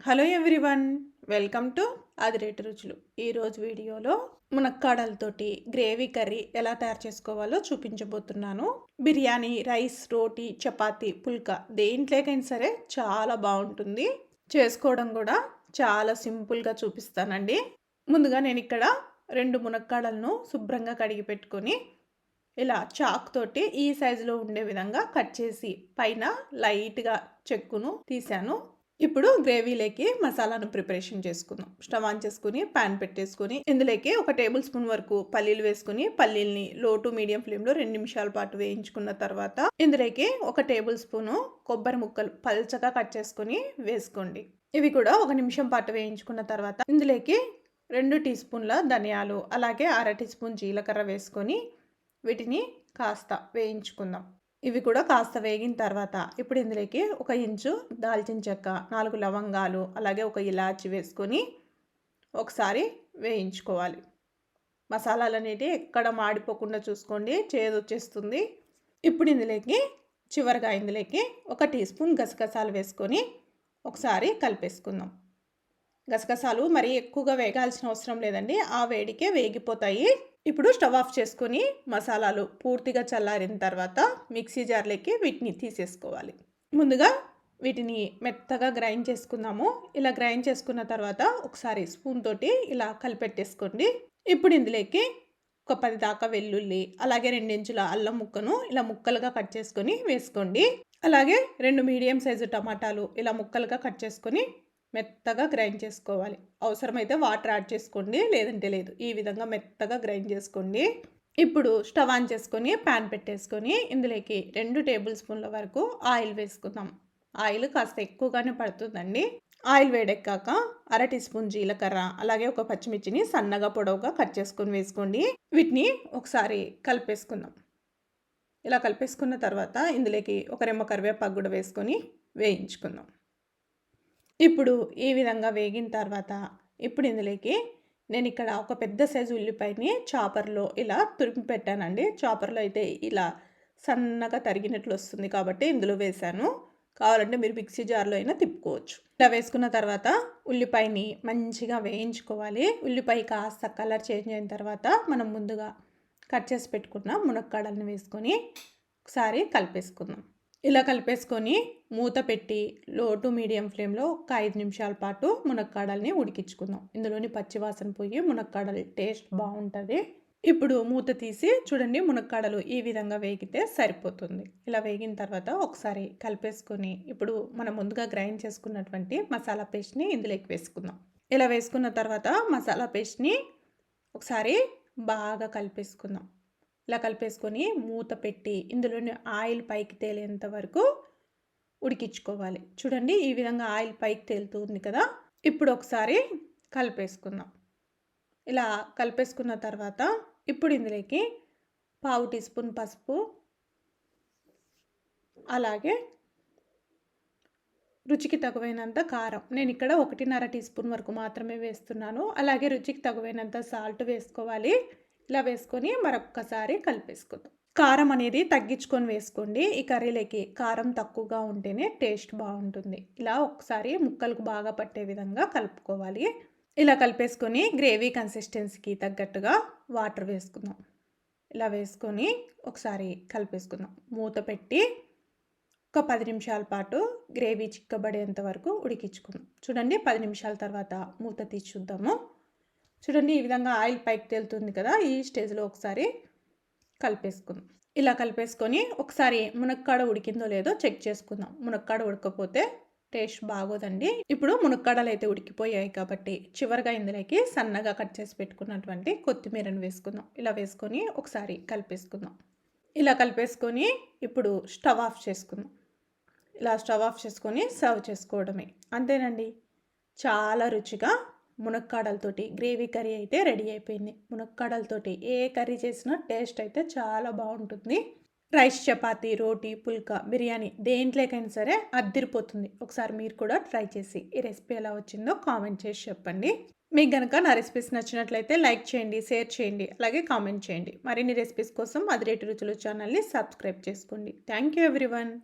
Hello everyone, welcome to ఆదిరేటి రుచులు. ఈరోజు వీడియోలో మునక్కాడలతోటి గ్రేవీ కర్రీ ఎలా తయారు చేసుకోవాలో చూపించబోతున్నాను. బిర్యానీ, రైస్, రోటీ, చపాతీ, పుల్కా దేంట్లోకైనా సరే చాలా బాగుంటుంది. చేసుకోవడం కూడా చాలా సింపుల్గా చూపిస్తానండి. ముందుగా నేను ఇక్కడ 2 మునక్కాడలను శుభ్రంగా కడిగి పెట్టుకొని ఇలా చాక్ తోటి ఈ సైజులో ఉండే విధంగా కట్ చేసి పైన లైట్గా చెక్కును తీసాను. ఇప్పుడు గ్రేవీలోకి మసాలాను ప్రిపరేషన్ చేసుకుందాం. స్టవ్ ఆన్ చేసుకుని పాన్ పెట్టేసుకుని ఇందులోకి 1 టేబుల్ స్పూన్ వరకు పల్లీలు వేసుకుని పల్లీల్ని లో టు మీడియం ఫ్లేమ్లో 2 నిమిషాల పాటు వేయించుకున్న తర్వాత ఇందులోకి 1 టేబుల్ స్పూను కొబ్బరి ముక్కలు పల్చగా కట్ చేసుకుని వేసుకోండి. ఇవి కూడా 1 నిమిషం పాటు వేయించుకున్న తర్వాత ఇందులోకి 2 టీ స్పూన్ల ధనియాలు అలాగే 1/2 టీ స్పూన్ జీలకర్ర వేసుకొని వీటిని కాస్త వేయించుకుందాం. ఇవి కూడా కాస్త వేగిన తర్వాత ఇప్పుడు ఇందులోకి 1 ఇంచు దాల్చిన చెక్క, 4 లవంగాలు అలాగే 1 ఇలాచి వేసుకొని ఒకసారి వేయించుకోవాలి. మసాలాలు అనేవి ఎక్కడ మాడిపోకుండా చూసుకోండి, చేదు వచ్చేస్తుంది. ఇప్పుడు ఇందులోకి చివరిగా 1 టీ స్పూన్ గసగసాలు వేసుకొని ఒకసారి కలిపేసుకుందాం. గసగసాలు మరీ ఎక్కువగా వేగాల్సిన అవసరం లేదండి, ఆ వేడికే వేగిపోతాయి. ఇప్పుడు స్టవ్ ఆఫ్ చేసుకొని మసాలాలు పూర్తిగా చల్లారిన తర్వాత మిక్సీ జార్లోకి వీటిని తీసేసుకోవాలి. ముందుగా వీటిని మెత్తగా గ్రైండ్ చేసుకుందాము. ఇలా గ్రైండ్ చేసుకున్న తర్వాత ఒకసారి స్పూన్ తోటి ఇలా కలిపెట్టేసుకోండి. ఇప్పుడు ఇందులోకి 10 దాకా వెల్లుల్లి అలాగే 2 ఇంచుల అల్లం ముక్కను ఇలా ముక్కలుగా కట్ చేసుకొని వేసుకోండి. అలాగే 2 మీడియం సైజు టమాటాలు ఇలా ముక్కలుగా కట్ చేసుకొని మెత్తగా గ్రైండ్ చేసుకోవాలి. అవసరమైతే వాటర్ యాడ్ చేసుకోండి, లేదంటే లేదు. ఈ విధంగా మెత్తగా గ్రైండ్ చేసుకోండి. ఇప్పుడు స్టవ్ ఆన్ చేసుకొని ప్యాన్ పెట్టేసుకొని ఇందులోకి 2 టేబుల్ స్పూన్ల వరకు ఆయిల్ వేసుకుందాం. ఆయిల్ కాస్త ఎక్కువగానే పడుతుందండి. ఆయిల్ వేడెక్కాక 1/2 టీ స్పూన్ జీలకర్ర అలాగే 1 పచ్చిమిర్చిని సన్నగా పొడవుగా కట్ చేసుకొని వేసుకోండి. వీటిని ఒకసారి కలిపేసుకుందాం. ఇలా కలిపేసుకున్న తర్వాత ఇందులోకి 1 రెమ్మ కరివేపాకు కూడా వేసుకొని వేయించుకుందాం. ఇప్పుడు ఈ విధంగా వేగిన తర్వాత ఇప్పుడు ఇందులోకి నేను ఇక్కడ 1 పెద్ద సైజు ఉల్లిపాయని చాపర్లో ఇలా తురిమి పెట్టానండి. చాపర్లో అయితే ఇలా సన్నగా తరిగినట్లు వస్తుంది కాబట్టి ఇందులో వేసాను. కావాలంటే మీరు మిక్సీ జార్లో అయినా తిప్పుకోవచ్చు. ఇలా వేసుకున్న తర్వాత ఉల్లిపాయని మంచిగా వేయించుకోవాలి. ఉల్లిపాయ కాస్త కలర్ చేంజ్ అయిన తర్వాత మనం ముందుగా కట్ చేసి పెట్టుకున్న మునక్కాడలను వేసుకొని ఒకసారి కలిపేసుకుందాం. ఇలా కలిపేసుకొని మూత పెట్టి లో టు మీడియం ఫ్లేమ్లో 5 నిమిషాల పాటు మునక్కాడల్ని ఉడికించుకుందాం. ఇందులోని పచ్చివాసన పోయి మునక్కాడలు టేస్ట్ బాగుంటుంది. ఇప్పుడు మూత తీసి చూడండి, మునక్కాడలు ఈ విధంగా వేగితే సరిపోతుంది. ఇలా వేగిన తర్వాత ఒకసారి కలిపేసుకొని ఇప్పుడు మనం ముందుగా గ్రైండ్ చేసుకున్నటువంటి మసాలా పేస్ట్ని ఇందులోకి వేసుకుందాం. ఇలా వేసుకున్న తర్వాత మసాలా పేస్ట్ని ఒకసారి బాగా కలిపేసుకుందాం. ఇలా కలిపేసుకొని మూత పెట్టి ఇందులోని ఆయిల్ పైకి తేలేంత వరకు ఉడికించుకోవాలి. చూడండి, ఈ విధంగా ఆయిల్ పైకి తేలుతుంది కదా. ఇప్పుడు ఒకసారి కలిపేసుకుందాం. ఇలా కలిపేసుకున్న తర్వాత ఇప్పుడు ఇందులోకి 1/2 టీ స్పూన్ పసుపు అలాగే రుచికి తగువైనంత కారం, నేను ఇక్కడ 1.5 టీ స్పూన్ వరకు మాత్రమే వేస్తున్నాను. అలాగే రుచికి తగువైనంత సాల్ట్ వేసుకోవాలి. ఇలా వేసుకొని మరొక్కసారి కలిపేసుకుందాం. కారం అనేది తగ్గించుకొని వేసుకోండి. ఈ కర్రీలోకి కారం తక్కువగా ఉంటేనే టేస్ట్ బాగుంటుంది. ఇలా ఒకసారి ముక్కలకు బాగా పట్టే విధంగా కలుపుకోవాలి. ఇలా కలిపేసుకొని గ్రేవీ కన్సిస్టెన్సీకి తగ్గట్టుగా వాటర్ వేసుకుందాం. ఇలా వేసుకొని ఒకసారి కలిపేసుకుందాం. మూత పెట్టి 10 నిమిషాల పాటు గ్రేవీ చిక్కబడేంత వరకు ఉడికించుకుందాం. చూడండి, 10 నిమిషాల తర్వాత మూత తీసి చూద్దాము. చూడండి, ఈ విధంగా ఆయిల్ పైకి తేలుతుంది కదా. ఈ స్టేజ్లో ఒకసారి కలిపేసుకుందాం. ఇలా కలిపేసుకొని ఒకసారి మునక్కాడ ఉడికిందో లేదో చెక్ చేసుకుందాం. మునక్కాడ ఉడకపోతే టేస్ట్ బాగోదండి. ఇప్పుడు మునక్కాడలు అయితే ఉడికిపోయాయి కాబట్టి చివరిగా ఇందులోకి సన్నగా కట్ చేసి పెట్టుకున్నటువంటి కొత్తిమీరను వేసుకుందాం. ఇలా వేసుకొని ఒకసారి కలిపేసుకుందాం. ఇలా కలిపేసుకొని ఇప్పుడు స్టవ్ ఆఫ్ చేసుకుందాం. ఇలా స్టవ్ ఆఫ్ చేసుకొని సర్వ్ చేసుకోవడమే. అంతేనండి, చాలా రుచిగా మునక్కాడలతోటి గ్రేవీ కర్రీ అయితే రెడీ అయిపోయింది. మునక్కాడలతోటి ఏ కర్రీ చేసినా టేస్ట్ అయితే చాలా బాగుంటుంది. రైస్, చపాతీ, రోటీ, పుల్కా, బిర్యానీ దేంట్లోకైనా సరే అద్దిరిపోతుంది. ఒకసారి మీరు కూడా ట్రై చేసి ఈ రెసిపీ ఎలా వచ్చిందో కామెంట్ చేసి చెప్పండి. మీకు కనుక నా రెసిపీస్ నచ్చినట్లయితే లైక్ చేయండి, షేర్ చేయండి, అలాగే కామెంట్ చేయండి. మరిన్ని రెసిపీస్ కోసం ఆదిరేటి రుచులు ఛానల్ని సబ్స్క్రైబ్ చేసుకోండి. Thank you everyone.